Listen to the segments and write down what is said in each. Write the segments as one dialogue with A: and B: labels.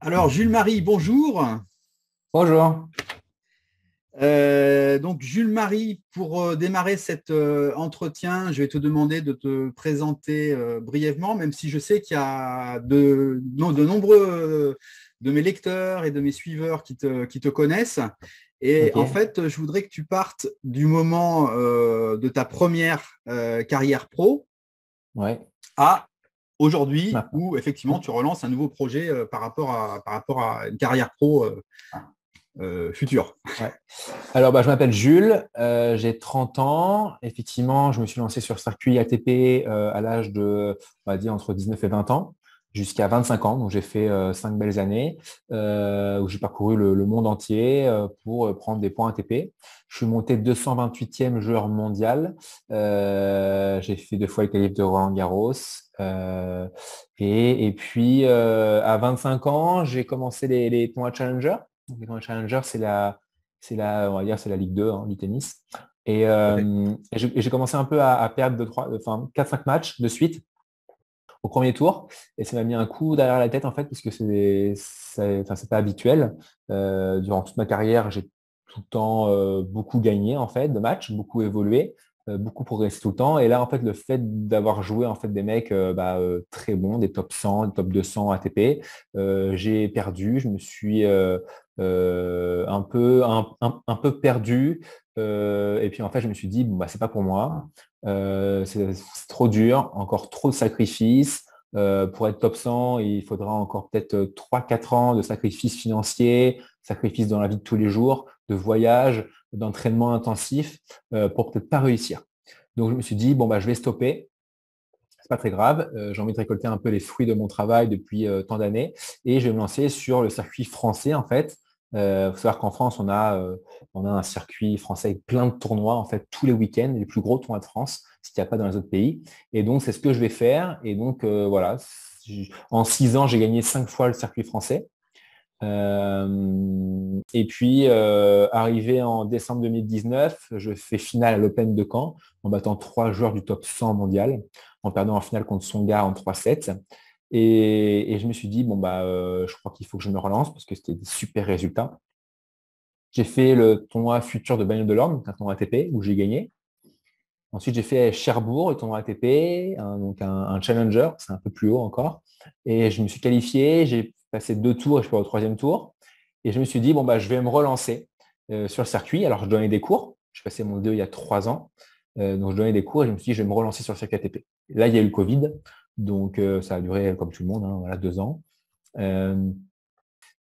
A: Alors, Jules-Marie, bonjour.
B: Bonjour.
A: Donc, Jules-Marie, pour démarrer cet entretien, je vais te demander de te présenter brièvement, même si je sais qu'il y a de nombreux de mes lecteurs et de mes suiveurs qui te connaissent. Et en
B: Ok.
A: fait, je voudrais que tu partes du moment de ta première carrière pro
B: Ouais.
A: à aujourd'hui,
B: Maintenant.
A: où effectivement tu relances un nouveau projet par rapport à une carrière pro future.
B: Ouais. Alors, je m'appelle Jules, j'ai 30 ans. Effectivement, je me suis lancé sur le circuit ATP à l'âge de, on va dire, entre 19 et 20 ans, jusqu'à 25 ans. Donc, j'ai fait 5 belles années où j'ai parcouru le monde entier pour prendre des points ATP. Je suis monté 228e joueur mondial. J'ai fait 2 fois les qualifs de Roland-Garros. Euh, et puis, à 25 ans, j'ai commencé les tournois Challenger. Donc, les tournois Challenger, on va dire, c'est la Ligue 2 du tennis. Et j'ai commencé un peu à perdre 4-5 matchs de suite au premier tour. Et ça m'a mis un coup derrière la tête, en fait, parce que c'est pas habituel. Durant toute ma carrière, j'ai tout le temps beaucoup gagné, en fait, de matchs, beaucoup évolué, beaucoup progressé tout le temps. Et là, en fait, le fait d'avoir joué, en fait, des mecs très bons, des top 100, des top 200 ATP, j'ai perdu. Je me suis un peu perdu. Et puis, en fait, je me suis dit, bon, c'est pas pour moi. C'est trop dur, encore trop de sacrifices. Pour être top 100, il faudra encore peut-être 3-4 ans de sacrifices financiers, sacrifices dans la vie de tous les jours, de voyages, d'entraînement intensif pour peut-être pas réussir. Donc je me suis dit, bon, je vais stopper. C'est pas très grave. J'ai envie de récolter un peu les fruits de mon travail depuis tant d'années et je vais me lancer sur le circuit français en fait. Il faut savoir qu'en France, on a un circuit français avec plein de tournois en fait tous les week-ends, les plus gros tournois de France, ce qu'il n'y a pas dans les autres pays. Et donc c'est ce que je vais faire. Et donc voilà, en 6 ans, j'ai gagné 5 fois le circuit français. Et puis, arrivé en décembre 2019, je fais finale à l'Open de Caen en battant 3 joueurs du top 100 mondial, en perdant en finale contre Tsonga en 3-7. Et je me suis dit, je crois qu'il faut que je me relance parce que c'était des super résultats. J'ai fait le tournoi futur de Bagnoles de l'Orne, donc un tournoi ATP où j'ai gagné. Ensuite, j'ai fait Cherbourg, le tournoi ATP, donc un challenger, c'est un peu plus haut encore. Et je me suis qualifié, j'ai passé 2 tours et je suis au troisième tour. Et je me suis dit, je vais me relancer sur le circuit. Alors, je donnais des cours. Je passé mon 2 il y a 3 ans. Donc, je donnais des cours et je me suis dit, je vais me relancer sur le circuit ATP. Là, il y a eu le Covid. Donc, ça a duré comme tout le monde, voilà, 2 ans. Euh,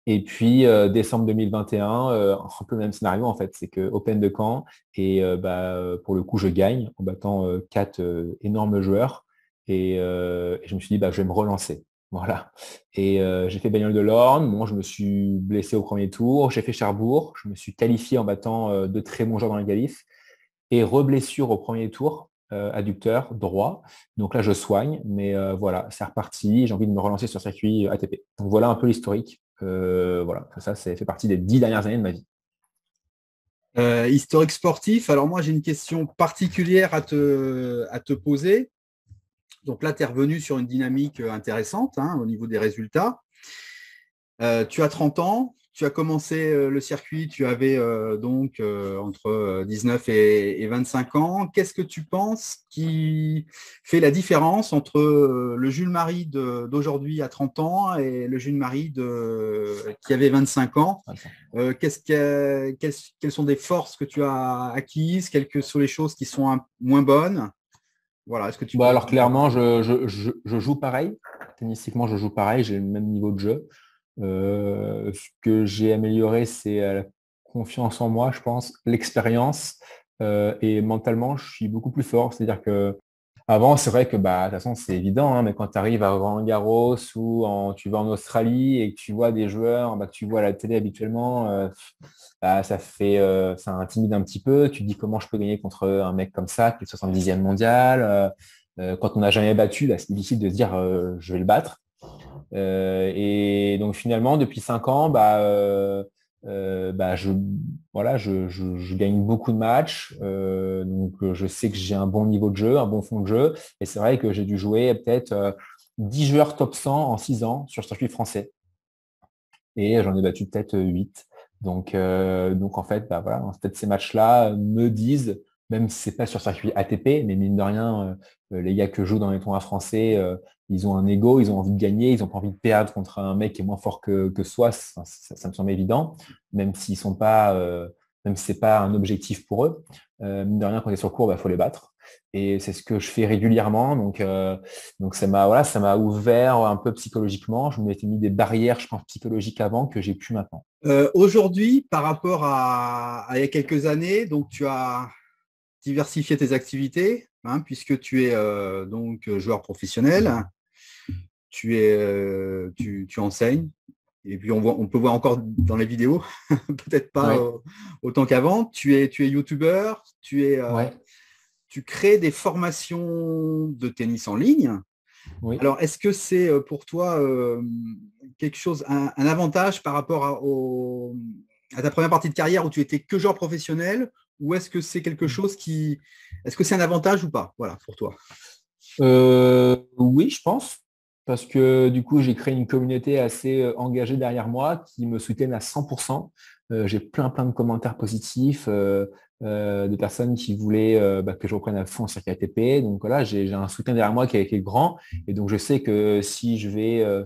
B: et puis, décembre 2021, un peu le même scénario en fait, c'est que Open de Caen et pour le coup, je gagne en battant 4 énormes joueurs et je me suis dit, je vais me relancer. Voilà. Et j'ai fait Bagnoles de l'Orne. Bon, je me suis blessé au premier tour. J'ai fait Cherbourg. Je me suis qualifié en battant de très bons joueurs dans les qualifs et reblessure au premier tour, adducteur droit. Donc là, je soigne, mais voilà, c'est reparti. J'ai envie de me relancer sur le circuit ATP. Donc voilà un peu l'historique. Voilà, ça fait partie des 10 dernières années de ma vie.
A: Historique sportif, alors moi j'ai une question particulière à te poser. Donc là, tu es revenu sur une dynamique intéressante au niveau des résultats. Tu as 30 ans, tu as commencé le circuit, tu avais donc entre 19 et 25 ans. Qu'est-ce que tu penses qui fait la différence entre le Jules Marie d'aujourd'hui à 30 ans et le Jules Marie qui avait 25 ans?
B: Vincent.
A: Quelles sont des forces que tu as acquises? Quelles sont les choses qui sont moins bonnes? Voilà, est-ce que tu
B: Bah,
A: peux
B: alors
A: dire?
B: clairement, je joue pareil. Tennistiquement, je joue pareil. J'ai le même niveau de jeu. Ce que j'ai amélioré, c'est la confiance en moi, je pense, l'expérience. Et mentalement, je suis beaucoup plus fort. C'est-à-dire que avant, c'est vrai que de toute façon, c'est évident, hein, mais quand tu arrives à Roland-Garros ou tu vas en Australie et que tu vois des joueurs que tu vois à la télé habituellement, ça intimide un petit peu. Tu te dis comment je peux gagner contre un mec comme ça, qui est 70e mondial. Quand on n'a jamais battu, là, c'est difficile de se dire je vais le battre. Et donc finalement, depuis 5 ans, voilà, je gagne beaucoup de matchs. Je sais que j'ai un bon niveau de jeu, un bon fond de jeu. Et c'est vrai que j'ai dû jouer peut-être 10 joueurs top 100 en 6 ans sur le circuit français. et j'en ai battu peut-être 8. Donc en fait, bah, voilà, en fait, ces matchs-là me disent, même si c'est pas sur circuit ATP, mais mine de rien, les gars que jouent dans les tournois français, ils ont un ego, ils ont envie de gagner, ils n'ont pas envie de perdre contre un mec qui est moins fort que soi, ça me semble évident, même s'ils sont pas, même si c'est pas un objectif pour eux. Mine de rien, quand on est sur court, il faut les battre. Et c'est ce que je fais régulièrement. Donc ça m'a ouvert un peu psychologiquement. Je m'étais mis des barrières, je pense, psychologiques avant que j'ai pu maintenant.
A: Aujourd'hui, par rapport à il y a quelques années, donc tu as diversifié tes activités, hein, puisque tu es donc joueur professionnel, tu enseignes, et puis on peut voir encore dans les vidéos, peut-être pas
B: Ouais,
A: autant qu'avant. Tu es youtubeur,
B: ouais,
A: tu crées des formations de tennis en ligne.
B: oui.
A: Alors, est-ce que c'est pour toi quelque chose, un avantage par rapport à ta première partie de carrière où tu étais que joueur professionnel, ou est-ce que c'est quelque chose est-ce que c'est un avantage ou pas, voilà, pour toi?
B: Oui, je pense, parce que du coup, j'ai créé une communauté assez engagée derrière moi qui me soutiennent à 100%. J'ai plein de commentaires positifs de personnes qui voulaient que je reprenne à fond sur KTP. Donc voilà, j'ai un soutien derrière moi qui est grand. Et donc, je sais que si je vais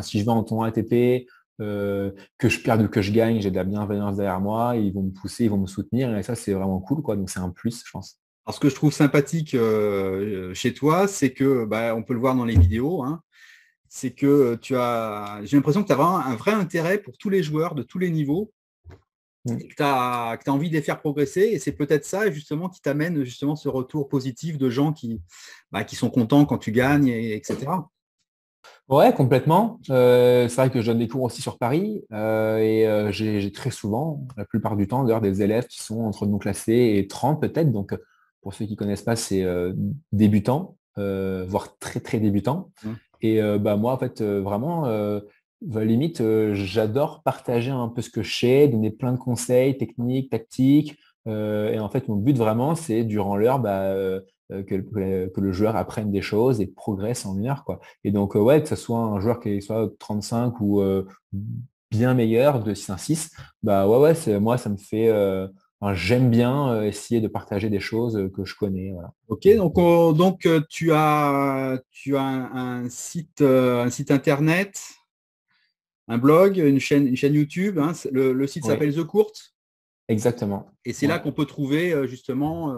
B: si je vais en tournoi ATP, que je perde ou que je gagne, j'ai de la bienveillance derrière moi. Ils vont me pousser, ils vont me soutenir. Et ça, c'est vraiment cool, quoi. Donc, c'est un plus, je pense.
A: Alors, ce que je trouve sympathique chez toi, c'est que, bah, on peut le voir dans les vidéos, hein, c'est que j'ai l'impression que tu as vraiment un vrai intérêt pour tous les joueurs de tous les niveaux et
B: Mm.
A: que tu as envie de les faire progresser. Et c'est peut-être ça, justement, qui t'amène justement ce retour positif de gens qui sont contents quand tu gagnes, etc.
B: Ouais, complètement. C'est vrai que je donne des cours aussi sur Paris j'ai très souvent, la plupart du temps, d'ailleurs, des élèves qui sont entre nous classés et 30 peut-être. Donc, pour ceux qui ne connaissent pas, c'est débutants, voire très débutants.
A: Hein.
B: Moi, en fait, vraiment, limite, j'adore partager un peu ce que je sais, donner plein de conseils techniques, tactiques. Et en fait, mon but vraiment, c'est durant l'heure que le joueur apprenne des choses et progresse en 1 heure, quoi. Et donc, ouais, que ce soit un joueur qui soit 35 ou bien meilleur de 6-1-6, ouais, moi, ça me fait. J'aime bien essayer de partager des choses que je connais. Voilà.
A: Ok, donc tu as un site internet, un blog, une chaîne YouTube, hein, le site
B: Oui,
A: s'appelle The Court,
B: exactement.
A: et c'est là
B: Ouais.
A: qu'on peut trouver justement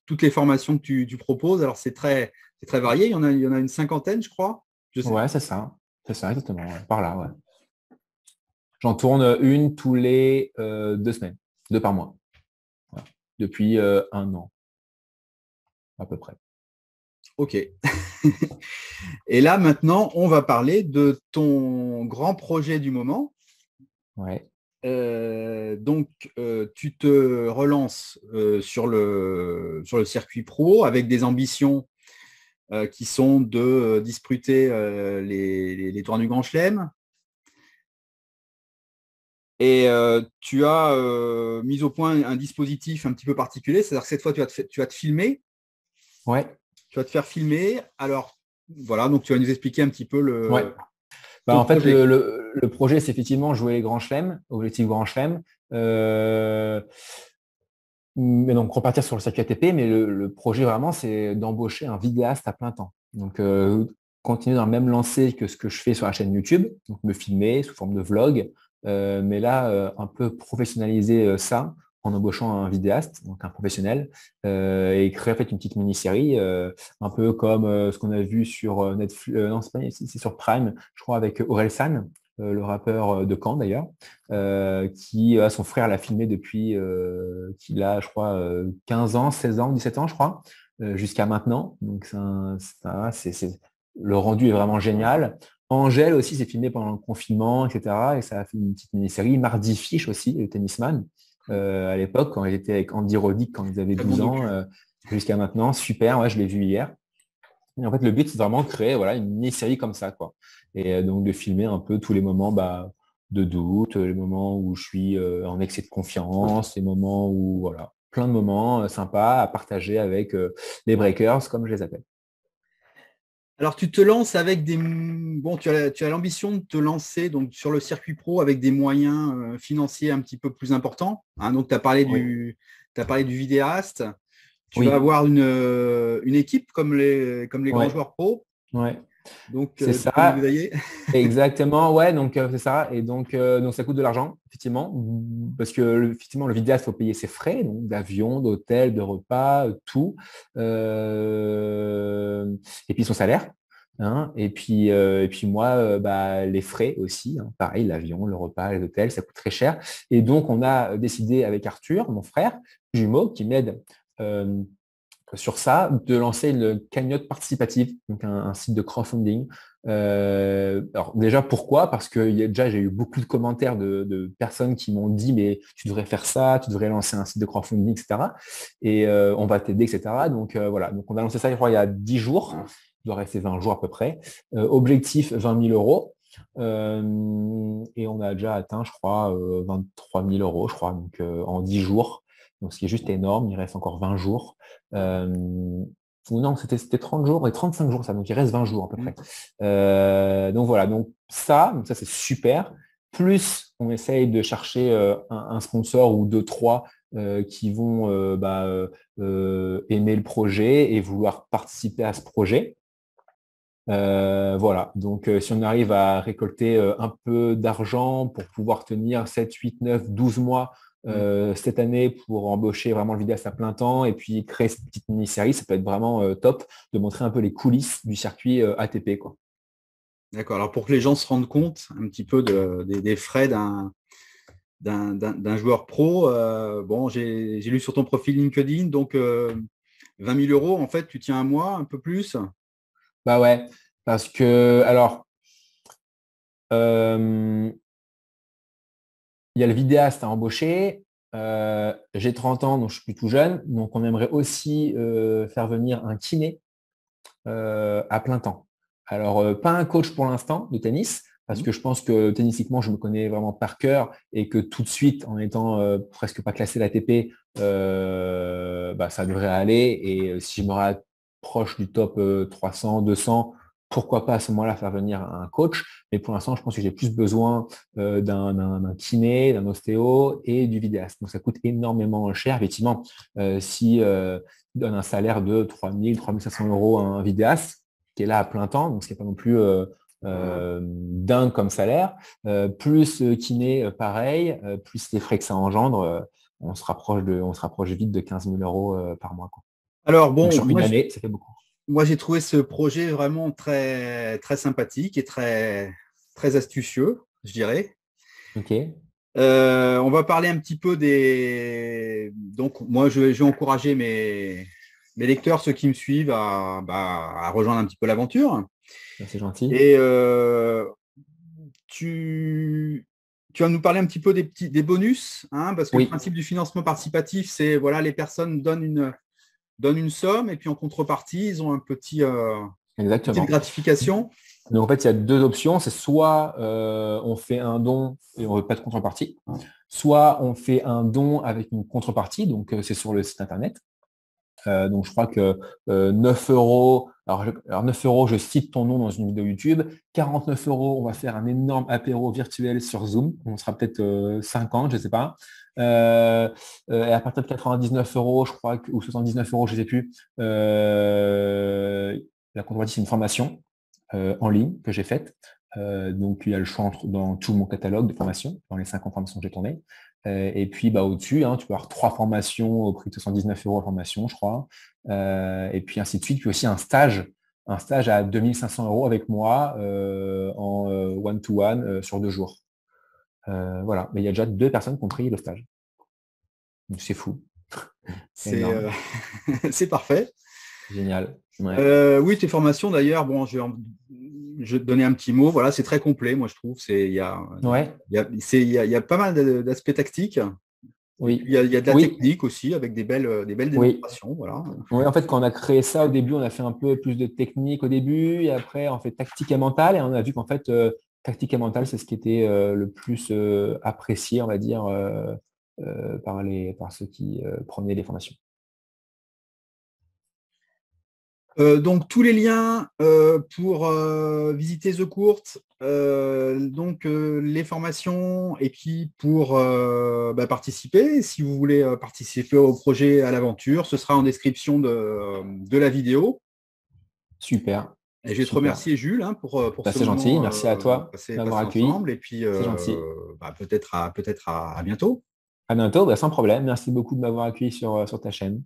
A: toutes les formations que tu proposes. Alors c'est très varié, il y en a une cinquantaine, je crois. Je sais.
B: Ouais, c'est ça. C'est ça, exactement. Ouais. Par là, ouais. J'en tourne une tous les 2 semaines, 2 par mois. Voilà. Depuis 1 an, à peu près.
A: Ok. Et là maintenant, on va parler de ton grand projet du moment.
B: Ouais.
A: Donc, tu te relances sur le circuit pro avec des ambitions qui sont de disputer les tours du Grand Chelem. Et tu as mis au point un dispositif un petit peu particulier, c'est-à-dire que cette fois, tu vas te filmer,
B: Ouais.
A: tu vas te faire filmer. Alors, voilà, donc tu vas nous expliquer un petit peu
B: Ouais.
A: ton
B: En fait,
A: projet.
B: le projet, c'est effectivement jouer les grands chelems, objectif grand chelem. Mais donc repartir sur le circuit ATP, mais le projet vraiment, c'est d'embaucher un vidéaste à plein temps. Donc continuer dans le même lancé que ce que je fais sur la chaîne YouTube, donc me filmer sous forme de vlog, mais là un peu professionnaliser ça en embauchant un vidéaste, donc un professionnel, et créer en fait une petite mini-série, un peu comme ce qu'on a vu sur Netflix, non c'est pas c'est sur Prime, je crois avec Orelsan, le rappeur de Caen d'ailleurs qui son frère l'a filmé depuis qu'il a, je crois, 15 ans, 16 ans, 17 ans, je crois, jusqu'à maintenant. Donc, le rendu est vraiment génial. Angèle aussi s'est filmé pendant le confinement, etc. Et ça a fait une petite mini-série. Mardi Fish aussi, le tennisman, à l'époque, quand il était avec Andy Roddick, quand ils avaient
A: Très bon
B: 12 ans,
A: docu.
B: jusqu'à maintenant. Super, ouais, je l'ai vu hier. Et en fait, le but, c'est vraiment de créer voilà, une mini-série comme ça, quoi. Et donc de filmer un peu tous les moments de doute, les moments où je suis en excès de confiance, les moments où, voilà, plein de moments sympas à partager avec les breakers, comme je les appelle.
A: Alors, tu te lances avec des… Bon, tu as l'ambition de te lancer donc, sur le circuit pro avec des moyens financiers un petit peu plus importants, hein. Donc,
B: Oui,
A: t'as parlé du vidéaste. Tu vas
B: oui,
A: avoir une équipe comme les grands
B: ouais,
A: joueurs pro.
B: ouais.
A: Donc,
B: C'est
A: tu peux nous
B: ça.
A: détailler.
B: Exactement, ouais, donc c'est ça. Et donc ça coûte de l'argent, effectivement, parce que effectivement, le vidéaste, il faut payer ses frais, donc d'avion, d'hôtel, de repas, tout. Et puis son salaire, hein. Et puis moi, bah, les frais aussi, hein, pareil, l'avion, le repas, les hôtels, ça coûte très cher. Et donc, on a décidé avec Arthur, mon frère jumeau, qui m'aide euh, sur ça, de lancer une cagnotte participative, donc un site de crowdfunding. Alors déjà, pourquoi? Parce que déjà, j'ai eu beaucoup de commentaires de personnes qui m'ont dit, mais tu devrais faire ça, tu devrais lancer un site de crowdfunding, etc. Et on va t'aider, etc. Donc voilà, donc on a lancé ça, je crois, il y a 10 jours. Il doit rester 20 jours à peu près. Objectif 20 000 euros. Et on a déjà atteint, je crois, 23 000 euros, je crois, donc en 10 jours. Donc, ce qui est juste énorme. Il reste encore 20 jours. Ou non, c'était 30 jours et 35 jours, ça. Donc, il reste 20 jours à peu près. Donc, voilà. Donc ça c'est super. Plus, on essaye de chercher un sponsor ou deux, trois qui vont aimer le projet et vouloir participer à ce projet. Voilà, donc si on arrive à récolter un peu d'argent pour pouvoir tenir 7, 8, 9, 12 mois
A: Mm.
B: cette année pour embaucher vraiment le vidéaste à plein temps et puis créer cette petite mini-série, ça peut être vraiment top de montrer un peu les coulisses du circuit ATP, quoi.
A: D'accord. Alors, pour que les gens se rendent compte un petit peu des frais d'un joueur pro, bon, j'ai lu sur ton profil LinkedIn, donc 20 000 euros, en fait, tu tiens un mois, un peu plus.
B: Bah ouais, parce que alors euh, il y a le vidéaste à embaucher. J'ai 30 ans, donc je suis plus tout jeune. Donc on aimerait aussi faire venir un kiné à plein temps. Alors, pas un coach pour l'instant de tennis, parce
A: Mm.
B: que je pense que tennistiquement, je me connais vraiment par cœur et que tout de suite, en étant presque pas classé l'ATP, bah, ça devrait aller. Et si je me rapproche du top 300, 200, pourquoi pas à ce moment-là faire venir un coach. Mais pour l'instant, je pense que j'ai plus besoin d'un kiné, d'un ostéo et du vidéaste. Donc, ça coûte énormément cher. Effectivement, si donne un salaire de 3 000, 3 500 euros à un vidéaste qui est là à plein temps, donc ce n'est pas non plus dingue comme salaire, plus kiné pareil, plus les frais que ça engendre, on se rapproche vite de 15 000 euros par mois, quoi.
A: Alors,
B: Donc
A: bon,
B: sur une année, ça fait beaucoup.
A: moi, j'ai trouvé ce projet vraiment très, très sympathique et très, très astucieux, je dirais.
B: Ok,
A: On va parler un petit peu des… Donc, moi, je vais encourager mes lecteurs, ceux qui me suivent, à rejoindre un petit peu l'aventure.
B: c'est gentil.
A: Et tu, tu vas nous parler un petit peu des bonus, hein, parce que le
B: Oui,
A: principe du financement participatif, c'est voilà, les personnes donnent une somme et puis en contrepartie, ils ont petite
B: exactement.
A: gratification.
B: Donc en fait, il y a deux options. C'est soit on fait un don et on ne veut pas de contrepartie, soit on fait un don avec une contrepartie, donc c'est sur le site internet. Donc je crois que 9 euros, alors 9 euros, je cite ton nom dans une vidéo YouTube. 49 euros, on va faire un énorme apéro virtuel sur Zoom. On sera peut-être 50, je ne sais pas. Et à partir de 99 euros, je crois, ou 79 euros, je ne sais plus, la contrepartie, c'est une formation en ligne que j'ai faite. Donc il y a le choix dans tout mon catalogue de formations, dans les 50 formations que j'ai tournées. Et puis bah, au-dessus, hein, tu peux avoir 3 formations au prix de 79 euros la formation, je crois. Et puis ainsi de suite. Puis aussi un stage à 2500 euros avec moi en one-to-one sur 2 jours. Voilà. Mais il y a déjà 2 personnes qui ont pris le stage. Donc c'est fou. C'est
A: C'est
B: énorme.
A: c'est parfait.
B: Génial. Ouais.
A: Oui, tes formations d'ailleurs, bon, je vais te donner un petit mot. Voilà, c'est très complet, moi je trouve.
B: Ouais.
A: Il y a pas mal d'aspects tactiques. Et puis
B: Oui.
A: il y a de la
B: Oui.
A: technique aussi, avec des belles
B: Oui.
A: démonstrations. Voilà.
B: Oui, en fait, quand on a créé ça au début, on a fait un peu plus de technique au début, et après, on fait tactique et mental, et on a vu qu'en fait, tactique et mental, c'est ce qui était le plus apprécié, on va dire, par ceux qui prenaient les formations.
A: Donc tous les liens pour visiter The Court, les formations et puis pour participer. Si vous voulez participer au projet, à l'aventure, ce sera en description de la vidéo.
B: Super,
A: Et je vais te
B: super.
A: remercier Jules pour ce
B: C'est gentil.
A: moment
B: Merci à toi de
A: passé
B: m'avoir accueilli.
A: ensemble et puis
B: C'est gentil.
A: peut-être à bientôt.
B: À bientôt, sans problème. Merci beaucoup de m'avoir accueilli sur ta chaîne.